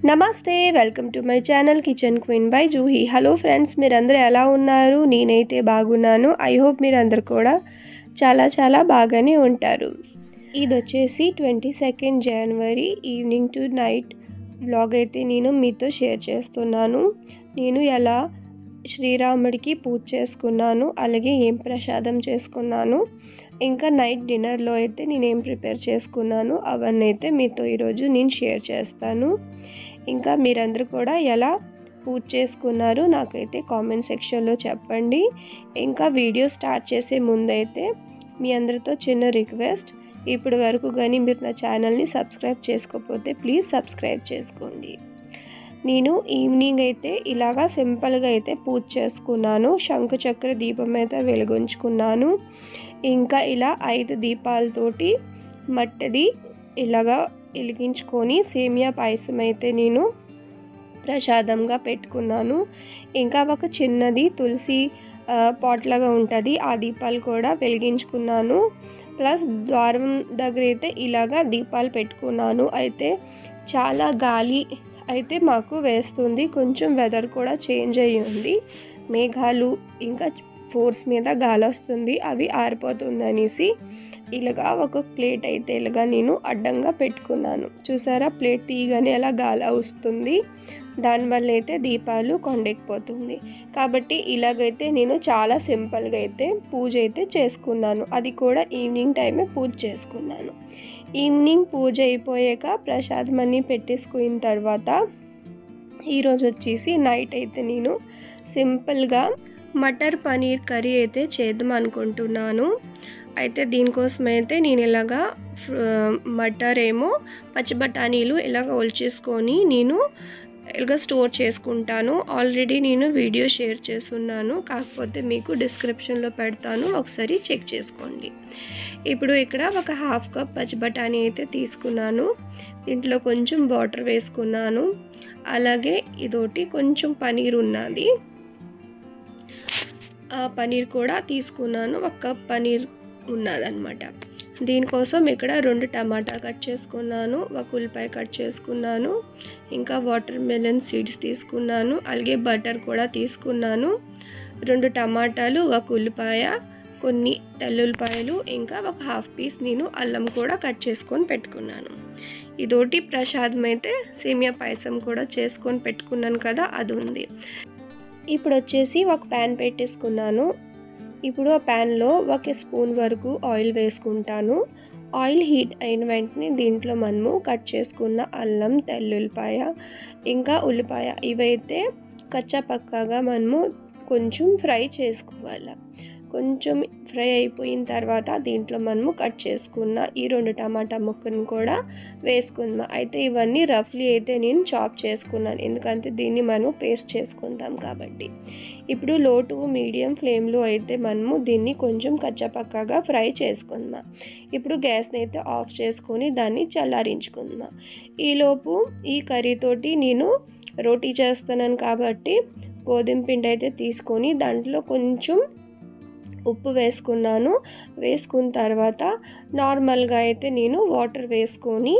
నమస్తే welcome to my channel kitchen queen by Juhi. Hello friends, మీరందరూ ఎలా ఉన్నారు? నేనైతే బాగున్నాను. ఐ హోప్ మీరందరూ కూడా చాలా బాగానే ఉంటారు. ఇది వచ్చేసి 22 జనవరి ఈవినింగ్ టు నైట్ వ్లాగ్ అయితే నేను మీతో షేర్ చేస్తున్నాను. నేను ఎలా శ్రీరాముడికి పూజ చేసుకున్నాను, అలాగే ఏం ప్రసాదం చేసుకున్నాను, ఇంకా నైట్ డిన్నర్లో అయితే నేను ఏం ప్రిపేర్ చేసుకున్నాను అవన్నీ అయితే మీతో ఈరోజు నేను షేర్ చేస్తాను. ఇంకా మీరందరూ కూడా ఎలా పూజ చేసుకున్నారు నాకైతే కామెంట్ సెక్షన్లో చెప్పండి. ఇంకా వీడియో స్టార్ట్ చేసే ముందైతే మీ అందరితో చిన్న రిక్వెస్ట్, ఇప్పటి వరకు కానీ మీరు నా ఛానల్ని సబ్స్క్రైబ్ చేసుకోకపోతే ప్లీజ్ సబ్స్క్రైబ్ చేసుకోండి. నేను ఈవినింగ్ అయితే ఇలాగా సింపుల్గా అయితే పూజ చేసుకున్నాను. శంకు చక్ర దీపం అయితే వెలిగించుకున్నాను. ఇంకా ఇలా 5 దీపాలతోటి మట్టిది ఇలాగా వెలిగించుకొని సేమియా పాయసం అయితే నేను ప్రసాదంగా పెట్టుకున్నాను. ఇంకా ఒక చిన్నది తులసి పాట్లాగా ఉంటుంది, ఆ దీపాలు కూడా వెలిగించుకున్నాను. ప్లస్ ద్వారం దగ్గర అయితే ఇలాగా దీపాలు పెట్టుకున్నాను. అయితే చాలా గాలి అయితే మాకు వేస్తుంది, కొంచెం వెదర్ కూడా చేంజ్ అయ్యి ఉంది. మేఘాలు ఇంకా ఫోర్స్ మీద గాలి వస్తుంది, అవి ఆరిపోతుంది అనేసి ఇలాగా ఒక ప్లేట్ అయితే ఇలాగా నేను అడ్డంగా పెట్టుకున్నాను. చూసారా, ప్లేట్ తీయగానే అలా గాలి వస్తుంది, దానివల్ల అయితే దీపాలు కొండెక్కిపోతుంది. కాబట్టి ఇలాగైతే నేను చాలా సింపుల్గా అయితే పూజ అయితే చేసుకున్నాను. అది కూడా ఈవినింగ్ టైమే పూజ చేసుకున్నాను. ఈవినింగ్ పూజ అయిపోయాక ప్రసాదం అన్నీ పెట్టేసుకున్న తర్వాత ఈరోజు వచ్చేసి నైట్ అయితే నేను సింపుల్గా మటర్ పనీర్ కర్రీ అయితే చేద్దాం అనుకుంటున్నాను. అయితే దీనికోసం అయితే నేను ఇలాగా మటర్ ఏమో పచ్చి బఠానీలు ఇలాగ ఒలిచేసుకొని నేను ఇలాగ స్టోర్ చేసుకుంటాను. ఆల్రెడీ నేను వీడియో షేర్ చేస్తున్నాను, కాకపోతే మీకు డిస్క్రిప్షన్లో పెడతాను, ఒకసారి చెక్ చేసుకోండి. ఇప్పుడు ఇక్కడ ఒక 1/2 కప్ పచ్చి బఠానీ అయితే తీసుకున్నాను. దీంట్లో కొంచెం వాటర్ వేసుకున్నాను. అలాగే ఇదోటి కొంచెం పనీర్ ఉన్నది, ఆ పనీర్ కూడా తీసుకున్నాను. 1 కప్ పనీర్ ఉన్నదన్నమాట. దీనికోసం ఇక్కడ 2 టమాటా కట్ చేసుకున్నాను, 1 ఉల్లిపాయ కట్ చేసుకున్నాను, ఇంకా వాటర్ మెలన్ సీడ్స్ తీసుకున్నాను, అలాగే బటర్ కూడా తీసుకున్నాను. 2 టమాటాలు, 1 ఉల్లిపాయ, కొన్ని తెల్లుల్లిపాయలు, ఇంకా ఒక 1/2 పీస్ నేను అల్లం కూడా కట్ చేసుకొని పెట్టుకున్నాను. ఇదోటి ప్రసాదం అయితే సేమియా పాయసం కూడా చేసుకొని పెట్టుకున్నాను కదా, అది ఉంది. ఇప్పుడు వచ్చేసి ఒక ప్యాన్ పెట్టేసుకున్నాను. ఇప్పుడు ఆ ప్యాన్లో 1 స్పూన్ వరకు ఆయిల్ వేసుకుంటాను. ఆయిల్ హీట్ అయిన వెంటనే దీంట్లో మనము కట్ చేసుకున్న అల్లం, తెల్లుల్లిపాయ, ఇంకా ఉల్లిపాయ ఇవైతే కచ్చా పక్కాగా మనము కొంచెం ఫ్రై చేసుకోవాలి. కొంచెం ఫ్రై అయిపోయిన తర్వాత దీంట్లో మనము కట్ చేసుకున్న ఈ 2 టమాటా ముక్కను కూడా వేసుకుందాం. అయితే ఇవన్నీ రఫ్లీ అయితే నేను చాప్ చేసుకున్నాను, ఎందుకంటే దీన్ని మనము పేస్ట్ చేసుకుంటాం కాబట్టి. ఇప్పుడు లో టు మీడియం ఫ్లేమ్లో అయితే మనము దీన్ని కొంచెం కచ్చపక్కగా ఫ్రై చేసుకుందాం. ఇప్పుడు గ్యాస్ని అయితే ఆఫ్ చేసుకొని దాన్ని చల్లారించుకుందాం. ఈలోపు ఈ కర్రీతోటి నేను రోటీ చేస్తున్నాను కాబట్టి గోధుమ పిండి అయితే తీసుకొని దాంట్లో కొంచెం ఉప్పు వేసుకున్నాను. వేసుకున్న తర్వాత నార్మల్గా అయితే నేను వాటర్ వేసుకొని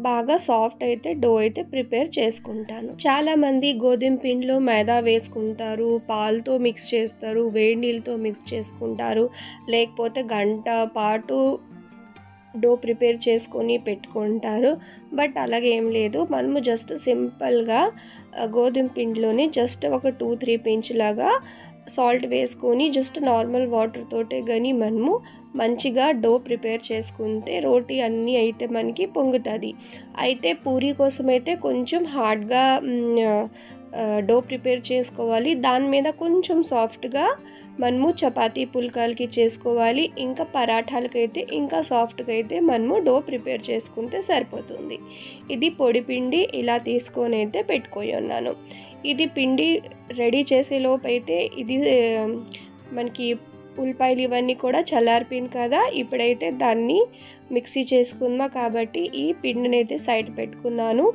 బాగా సాఫ్ట్ అయితే డో అయితే ప్రిపేర్ చేసుకుంటాను. చాలామంది గోధుమ పిండిలో మైదా వేసుకుంటారు, పాలతో మిక్స్ చేస్తారు, వేడి నీళ్ళతో మిక్స్ చేసుకుంటారు, లేకపోతే గంట పాటు డో ప్రిపేర్ చేసుకొని పెట్టుకుంటారు. బట్ అలాగే ఏం లేదు, మనము జస్ట్ సింపుల్గా గోధుమ పిండిలోనే జస్ట్ ఒక 2-3 పించ్ లాగా సాల్ట్ వేసుకొని జస్ట్ నార్మల్ వాటర్ తోటే కానీ మనము మంచిగా డో ప్రిపేర్ చేసుకుంటే రోటీ అన్నీ అయితే మనకి పొంగుతుంది. అయితే పూరీ కోసం అయితే కొంచెం హార్డ్గా డో ప్రిపేర్ చేసుకోవాలి. దాని మీద కొంచెం సాఫ్ట్గా మనము చపాతీ పుల్కాలకి చేసుకోవాలి. ఇంకా పరాఠాలకైతే ఇంకా సాఫ్ట్గా అయితే మనము డో ప్రిపేర్ చేసుకుంటే సరిపోతుంది. ఇది పొడి పిండి ఇలా తీసుకొని అయితే పెట్టుకొని ఉన్నాను. ఇది పిండి రెడీ చేసే లోపు అయితే ఇది మనకి ఉల్లిపాయలు ఇవన్నీ కూడా చల్లారిపోయింది కదా. ఇప్పుడైతే దాన్ని మిక్సీ చేసుకుందాం కాబట్టి ఈ పిండిని అయితే సైడ్ పెట్టుకున్నాను.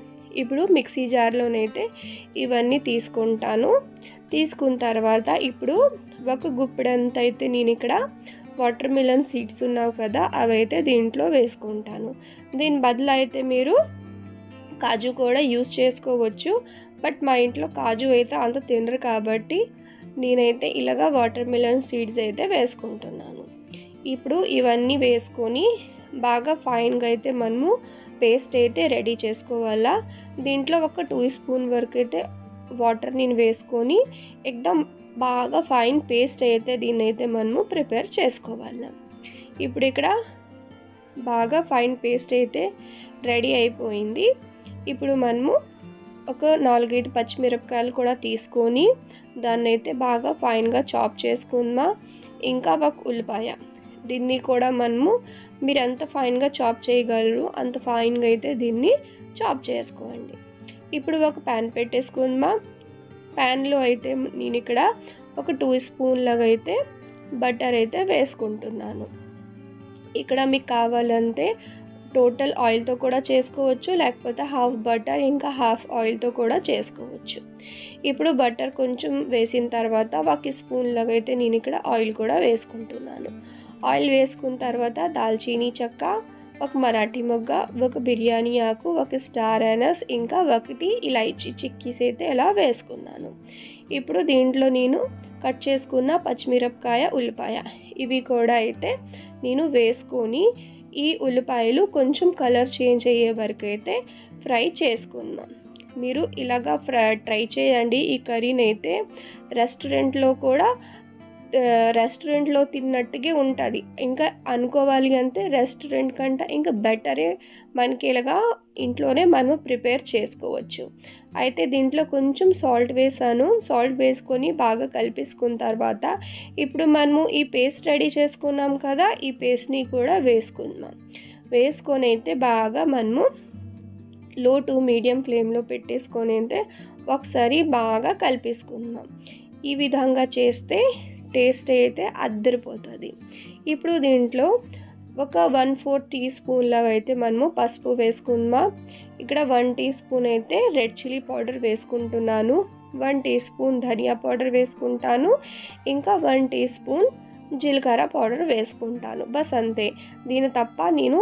ఇప్పుడు మిక్సీ జార్లోనైతే ఇవన్నీ తీసుకుంటాను. తీసుకున్న తర్వాత ఇప్పుడు 1 గుప్పెడంత అయితే నేను ఇక్కడ వాటర్ మిలన్ సీడ్స్ ఉన్నావు కదా, అవైతే దీంట్లో వేసుకుంటాను. దీని బదులు అయితే మీరు కాజు కూడా యూస్ చేసుకోవచ్చు. బట్ మా ఇంట్లో కాజు అయితే అంత తినరు కాబట్టి నేనైతే ఇలాగా వాటర్ మిలన్ సీడ్స్ అయితే వేసుకుంటున్నాను. ఇప్పుడు ఇవన్నీ వేసుకొని బాగా ఫైన్గా అయితే మనము పేస్ట్ అయితే రెడీ చేసుకోవాలా. దీంట్లో ఒక 2 స్పూన్ వరకు అయితే వాటర్ నేను వేసుకొని ఎక్దమ్ బాగా ఫైన్ పేస్ట్ అయితే దీన్ని అయితే మనము ప్రిపేర్ చేసుకోవాలి. ఇప్పుడు ఇక్కడ బాగా ఫైన్ పేస్ట్ అయితే రెడీ అయిపోయింది. ఇప్పుడు మనము ఒక 4-5 పచ్చిమిరపకాయలు కూడా తీసుకొని దాన్ని అయితే బాగా ఫైన్గా చాప్ చేసుకుందాం. ఇంకా ఒక ఉల్లిపాయ, దీన్ని కూడా మనము మీరు ఎంత ఫైన్గా చాప్ చేయగలరు అంత ఫైన్గా అయితే దీన్ని చాప్ చేసుకోండి. ఇప్పుడు ఒక ప్యాన్ పెట్టేసుకుందాం. ప్యాన్లో అయితే నేను ఇక్కడ ఒక 2 స్పూన్లాగా అయితే బటర్ అయితే వేసుకుంటున్నాను. ఇక్కడ మీకు కావాలంటే టోటల్ ఆయిల్తో కూడా చేసుకోవచ్చు, లేకపోతే హాఫ్ బటర్ ఇంకా హాఫ్ ఆయిల్తో కూడా చేసుకోవచ్చు. ఇప్పుడు బటర్ కొంచెం వేసిన తర్వాత 1 స్పూన్ లాగా అయితే నేను ఇక్కడ ఆయిల్ కూడా వేసుకుంటున్నాను. ఆయిల్ వేసుకున్న తర్వాత దాల్చీనీ చెక్క, ఒక మరాఠీ మొగ్గ, ఒక బిర్యానీ ఆకు, ఒక స్టార్ అనస్, ఇంకా 1 ఇలాచీ చిక్కీస్ అయితే ఇలా వేసుకున్నాను. ఇప్పుడు దీంట్లో నేను కట్ చేసుకున్న పచ్చిమిరపకాయ, ఉల్లిపాయ ఇవి కూడా అయితే నేను వేసుకొని ఈ ఉల్లిపాయలు కొంచెం కలర్ చేంజ్ అయ్యే వరకు అయితే ఫ్రై చేసుకుందాం. మీరు ఇలాగా ట్రై చేయండి. ఈ కర్రీని అయితే రెస్టారెంట్లో తిన్నట్టుగా ఉంటుంది. ఇంకా అనుకోవాలి అంటే రెస్టారెంట్ కంటే ఇంకా బెటరే మనకి ఇలాగా ఇంట్లోనే మనం ప్రిపేర్ చేసుకోవచ్చు. అయితే దీంట్లో కొంచెం సాల్ట్ వేసాను. సాల్ట్ వేసుకొని బాగా కలిపేసుకున్న తర్వాత ఇప్పుడు మనము ఈ పేస్ట్ రెడీ చేసుకున్నాం కదా, ఈ పేస్ట్ని కూడా వేసుకుందాం. వేసుకొని అయితే బాగా మనము లో టు మీడియం ఫ్లేమ్లో పెట్టేసుకొని అయితే ఒకసారి బాగా కలిపేసుకుందాం. ఈ విధంగా చేస్తే టేస్ట్ అయితే అద్దరిపోతుంది. ఇప్పుడు దీంట్లో ఒక 1/4 టీ స్పూన్ లాగా అయితే మనము పసుపు వేసుకుందాం. ఇక్కడ 1 టీ స్పూన్ అయితే రెడ్ చిల్లీ పౌడర్ వేసుకుంటున్నాను, 1 టీ స్పూన్ ధనియా పౌడర్ వేసుకుంటాను, ఇంకా 1 టీ స్పూన్ జీలకర్ర పౌడర్ వేసుకుంటాను. బస్ అంతే. దీని తప్ప నేను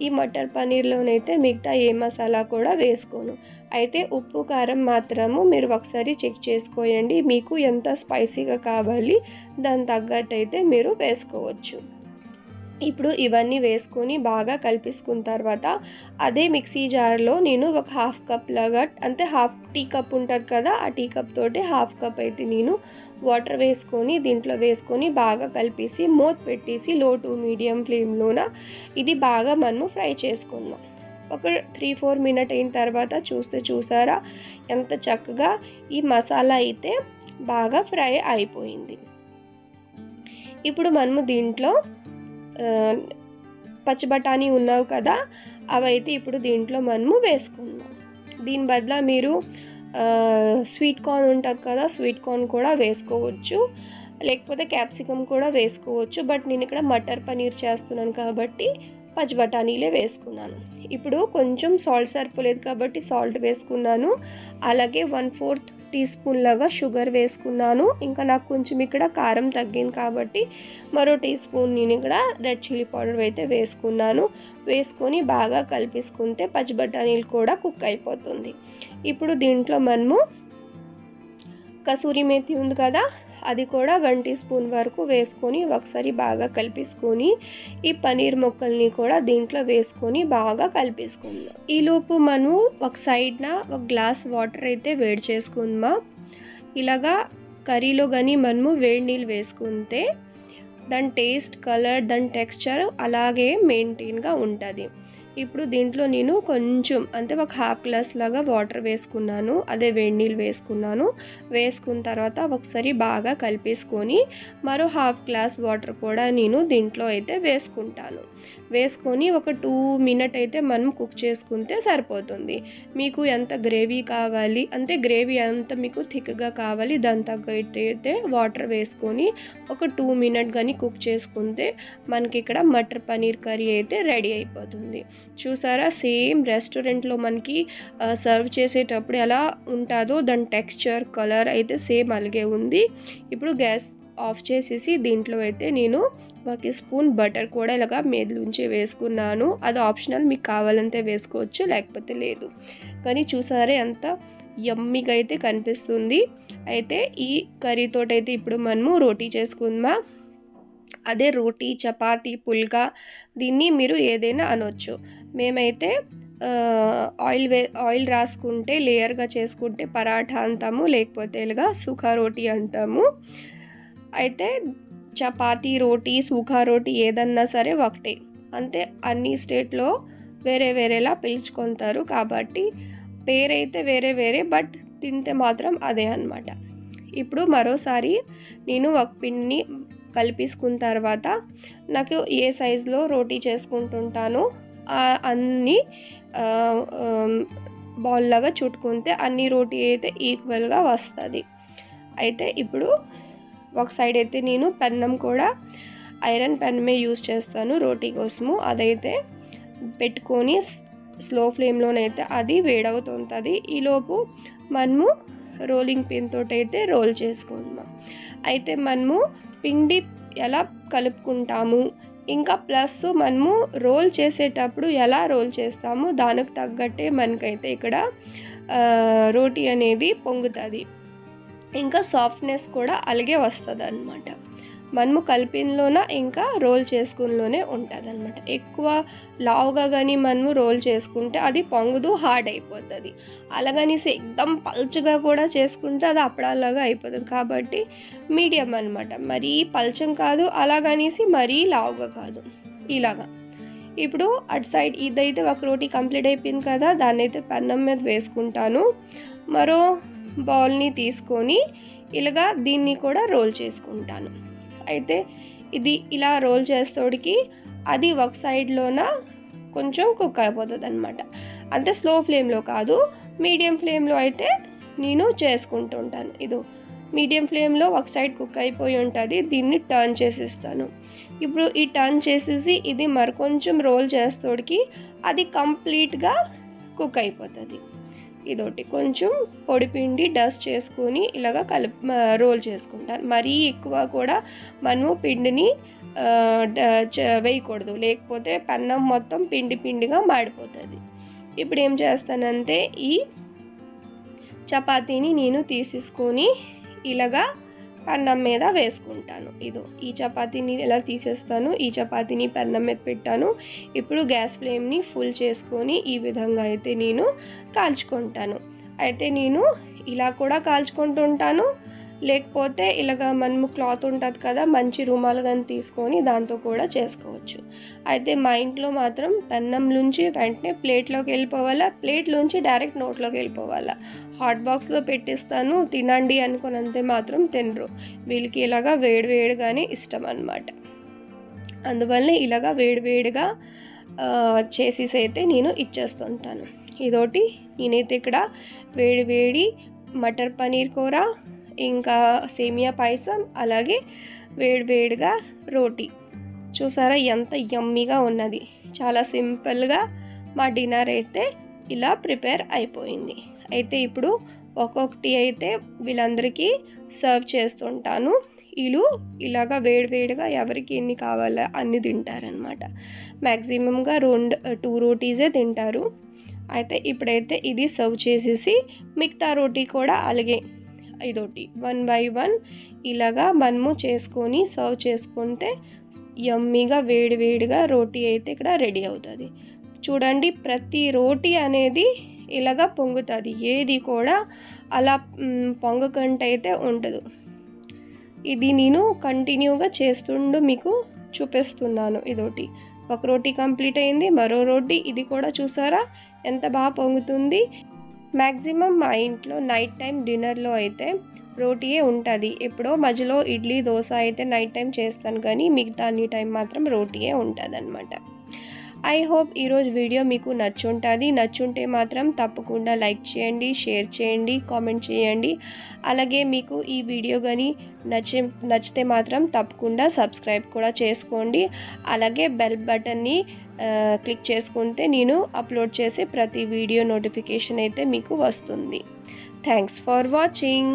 ఈ మటర్ పన్నీర్లోనైతే మిగతా ఏ మసాలా కూడా వేసుకోను. అయితే ఉప్పు కారం మాత్రము మీరు ఒకసారి చెక్ చేసుకోండి. మీకు ఎంత స్పైసీగా కావాలి దాని తగ్గట్టు అయితే మీరు వేసుకోవచ్చు. ఇప్పుడు ఇవన్నీ వేసుకొని బాగా కలిపేసుకున్న తర్వాత అదే మిక్సీ జార్లో నేను ఒక హాఫ్ కప్ లాగా, అంటే హాఫ్ టీ కప్ ఉంటుంది కదా, ఆ టీ కప్ తోటి హాఫ్ కప్ అయితే నేను వాటర్ వేసుకొని దీంట్లో వేసుకొని బాగా కలిపేసి మూత పెట్టేసి లో టు మీడియం ఫ్లేమ్లోన ఇది బాగా మనము ఫ్రై చేసుకుందాం. ఒక 3-4 మినిట్ అయిన తర్వాత చూసారా ఎంత చక్కగా ఈ మసాలా అయితే బాగా ఫ్రై అయిపోయింది. ఇప్పుడు మనము దీంట్లో పచ్చి బఠానీ ఉన్నావు కదా, అవైతే ఇప్పుడు దీంట్లో మనము వేసుకుందాం. దీని బదులు మీరు స్వీట్ కార్న్ ఉంటుంది కదా, స్వీట్ కార్న్ కూడా వేసుకోవచ్చు, లేకపోతే క్యాప్సికమ్ కూడా వేసుకోవచ్చు. బట్ నేను ఇక్కడ మటర్ పన్నీర్ చేస్తున్నాను కాబట్టి పచ్చి బఠానీలే వేసుకున్నాను. ఇప్పుడు కొంచెం సాల్ట్ సరిపోలేదు కాబట్టి సాల్ట్ వేసుకున్నాను. అలాగే 1/4 టీ స్పూన్ లాగా షుగర్ వేసుకున్నాను. ఇంకా నాకు కొంచెం ఇక్కడ కారం తగ్గింది కాబట్టి మరో టీ స్పూన్ నేను ఇక్కడ రెడ్ చిల్లీ పౌడర్ అయితే వేసుకున్నాను. వేసుకొని బాగా కలిపేసుకుంటే పచ్చి బఠానీలు కూడా కుక్ అయిపోతుంది. ఇప్పుడు దీంట్లో మనము కసూరి మేతి ఉంది కదా, అది కూడా 1 టీ స్పూన్ వరకు వేసుకొని ఒకసారి బాగా కలిపేసుకొని ఈ పన్నీర్ ముక్కల్ని కూడా దీంట్లో వేసుకొని బాగా కలిపేసుకుందాం. ఈలోపు మనం ఒక సైడ్న ఒక గ్లాస్ వాటర్ అయితే వేడి చేసుకుందాం. ఇలాగా కర్రీలో కానీ మనము వేడి నీళ్ళు వేసుకుంటే దాని టేస్ట్, కలర్, దాని టెక్స్చర్ అలాగే మెయింటైన్గా ఉంటుంది. ఇప్పుడు దీంట్లో నేను కొంచెం అంటే ఒక హాఫ్ గ్లాస్ లాగా వాటర్ వేసుకున్నాను, అదే వేడి నీళ్ళు వేసుకున్నాను. వేసుకున్న తర్వాత ఒకసారి బాగా కలిపేసుకొని మరో హాఫ్ గ్లాస్ వాటర్ కూడా నేను దీంట్లో అయితే వేసుకుంటాను. వేసుకొని ఒక 2 మినిట్ అయితే మనం కుక్ చేసుకుంటే సరిపోతుంది. మీకు ఎంత గ్రేవీ కావాలి అంటే గ్రేవీ ఎంత మీకు థిక్గా కావాలి దాని తగ్గట్టు అయితే వాటర్ వేసుకొని ఒక 2 మినిట్ కానీ కుక్ చేసుకుంటే మనకి ఇక్కడ మటర్ పన్నీర్ కర్రీ అయితే రెడీ అయిపోతుంది. చూసారా, సేమ్ రెస్టారెంట్లో మనకి సర్వ్ చేసేటప్పుడు ఎలా ఉంటుందో దాని టెక్స్చర్, కలర్ అయితే సేమ్ అలాగే ఉంది. ఇప్పుడు గ్యాస్ ఆఫ్ చేసేసి దీంట్లో అయితే నేను 1 స్పూన్ బటర్ కూడా ఇలాగా మీదలుంచి వేసుకున్నాను. అది ఆప్షనల్, మీకు కావాలంటే వేసుకోవచ్చు లేకపోతే లేదు. కానీ చూసారే ఎంత యమ్మీగా అయితే కనిపిస్తుంది. అయితే ఈ కర్రీతోటైతే ఇప్పుడు మనము రోటీ చేసుకుందామా. అదే రోటీ, చపాతీ, పుల్కా దీన్ని మీరు ఏదైనా అనొచ్చు. మేమైతే ఆయిల్ రాసుకుంటే లేయర్గా చేసుకుంటే పరాఠా అంటాము, లేకపోతే ఇలాగా సుఖా రోటీ అంటాము. అయితే చపాతీ, రోటీ, సుఖా రోటీ ఏదన్నా సరే ఒకటే, అంతే. అన్ని స్టేట్లో వేరే వేరేలా పిలుచుకుంటారు కాబట్టి పేరైతే వేరే వేరే, బట్ తింటే మాత్రం అదే అన్నమాట. ఇప్పుడు మరోసారి నేను ఒక పిండిని కలిపేసుకున్న తర్వాత నాకు ఏ సైజులో రోటీ చేసుకుంటుంటానో అన్ని బాల్ లాగా చుట్టుకుంటే అన్ని రోటీ అయితే ఈక్వల్గా వస్తుంది. అయితే ఇప్పుడు ఒక సైడ్ అయితే నేను పెన్నం కూడా ఐరన్ పెన్నమే యూజ్ చేస్తాను రోటీ కోసము. అదైతే పెట్టుకొని స్లో ఫ్లేమ్లోనైతే అది వేడవుతుంటుంది. ఈలోపు మనము రోలింగ్ పిన్ తోటైతే రోల్ చేసుకుందాం. అయితే మనము పిండి ఎలా కలుపుకుంటాము, ఇంకా ప్లస్ మనము రోల్ చేసేటప్పుడు ఎలా రోల్ చేస్తాము దానికి తగ్గట్టే మనకైతే ఇక్కడ రోటీ అనేది పొంగుతుంది. ఇంకా సాఫ్ట్నెస్ కూడా అలాగే వస్తుంది అన్నమాట. మనము కలిపినలోన ఇంకా రోల్ చేసుకునిలోనే ఉంటుంది అన్నమాట. ఎక్కువ లావుగా కానీ మనము రోల్ చేసుకుంటే అది పొంగదు, హార్డ్ అయిపోతుంది. అలాగనేసి ఎక్దమ్ పల్చగా కూడా చేసుకుంటే అది అప్పడాలాగా అయిపోతుంది. కాబట్టి మీడియం అన్నమాట, మరీ పల్చం కాదు, అలాగనేసి మరీ లావుగా కాదు, ఇలాగా. ఇప్పుడు అటు సైడ్ ఇదైతే ఒక రోటీ కంప్లీట్ అయిపోయింది కదా, దాన్ని అయితే పెన్నం మీద వేసుకుంటాను. మరో బౌల్ని తీసుకొని ఇలాగా దీన్ని కూడా రోల్ చేసుకుంటాను. అయితే ఇది ఇలా రోల్ చేసేటోడికి అది ఒక సైడ్లోన కొంచెం కుక్ అయిపోతుంది అన్నమాట. అంతే స్లో ఫ్లేమ్లో కాదు, మీడియం ఫ్లేమ్లో అయితే నేను చేసుకుంటూ ఉంటాను. ఇది మీడియం ఫ్లేమ్లో ఒక సైడ్ కుక్ అయిపోయి ఉంటుంది. దీన్ని టర్న్ చేసేస్తాను. ఇప్పుడు ఈ టర్న్ చేసేసి ఇది మరి కొంచెం రోల్ చేసేటోడికి అది కంప్లీట్గా కుక్ అయిపోతుంది. ఇదొకటి కొంచెం పొడిపిండి డస్ట్ చేసుకొని ఇలాగ రోల్ చేసుకుంటాను. మరీ ఎక్కువ కూడా మనము పిండిని వేయకూడదు, లేకపోతే పెన్నం మొత్తం పిండి పిండిగా మాడిపోతుంది. ఇప్పుడు ఏం చేస్తానంటే ఈ చపాతీని నేను తీసేసుకొని ఇలాగా పెన్నం మీద వేసుకుంటాను. ఈ చపాతీని ఇలా తీసేస్తాను. ఈ చపాతీని పెన్నం మీద పెట్టాను. ఇప్పుడు గ్యాస్ ఫ్లేమ్ని ఫుల్ చేసుకొని ఈ విధంగా అయితే నేను కాల్చుకుంటాను. అయితే నేను ఇలా కూడా కాల్చుకుంటూ ఉంటాను, లేకపోతే ఇలాగ మనము క్లాత్ ఉంటుంది కదా, మంచి రుమాలు కానీ తీసుకొని దాంతో కూడా చేసుకోవచ్చు. అయితే మా ఇంట్లో మాత్రం పెన్నం నుంచి వెంటనే ప్లేట్లోకి వెళ్ళిపోవాలా, ప్లేట్లోంచి డైరెక్ట్ నోట్లోకి వెళ్ళిపోవాలా. హాట్ బాక్స్లో పెట్టిస్తాను, తినండి అనుకుని అంతే మాత్రం తినరు. వీళ్ళకి ఇలాగా వేడివేడిగానే ఇష్టం అన్నమాట. అందువల్ల ఇలాగా వేడివేడిగా చేసేసి అయితే నేను ఇచ్చేస్తుంటాను. ఇదోటి నేనైతే ఇక్కడ వేడివేడి మటర్ పనీర్ కూర, ఇంకా సేమియా పాయసం, అలాగే వేడివేడిగా రోటీ. చూసారా ఎంత యమ్మీగా ఉన్నది. చాలా సింపుల్గా మా డిన్నర్ అయితే ఇలా ప్రిపేర్ అయిపోయింది. అయితే ఇప్పుడు ఒక్కొక్కటి అయితే వీళ్ళందరికీ సర్వ్ చేస్తుంటాను. వీళ్ళు ఇలాగా వేడివేడిగా ఎవరికి ఎన్ని కావాలో అన్ని తింటారనమాట. మ్యాక్సిమంగా 2 రోటీసే తింటారు. అయితే ఇప్పుడైతే ఇది సర్వ్ చేసేసి మిగతా రోటీ కూడా అలాగే ఇదొకటి 1 by 1 ఇలాగా మనము చేసుకొని సర్వ్ చేసుకుంటే యమ్మీగా వేడివేడిగా రోటీ అయితే ఇక్కడ రెడీ అవుతుంది. చూడండి, ప్రతి రోటీ అనేది ఇలాగా పొంగుతుంది, ఏది కూడా అలా పొంగకంటే అయితే ఉండదు. ఇది నేను కంటిన్యూగా చేస్తుండు మీకు చూపిస్తున్నాను. ఇదొకటి ఒక రోటీ కంప్లీట్ అయింది, మరో రోటీ ఇది కూడా చూసారా ఎంత బాగా పొంగుతుంది. మ్యాక్సిమం మా ఇంట్లో నైట్ టైం డిన్నర్లో అయితే రోటీయే ఉంటుంది. ఎప్పుడో మధ్యలో ఇడ్లీ, దోశ అయితే నైట్ టైం చేస్తాను, కానీ మిగతా అన్ని టైం మాత్రం రోటీయే ఉంటుంది అనమాట. ఐ హోప్ ఈరోజు వీడియో మీకు నచ్చుంటుంది. నచ్చుంటే మాత్రం తప్పకుండా లైక్ చేయండి, షేర్ చేయండి, కామెంట్ చేయండి. అలాగే మీకు ఈ వీడియో కానీ నచ్చితే మాత్రం తప్పకుండా సబ్స్క్రైబ్ కూడా చేసుకోండి. అలాగే బెల్ బటన్ని క్లిక్ చేసుకుంటే నేను అప్లోడ్ చేసే ప్రతి వీడియో నోటిఫికేషన్ అయితే మీకు వస్తుంది. Thanks for watching.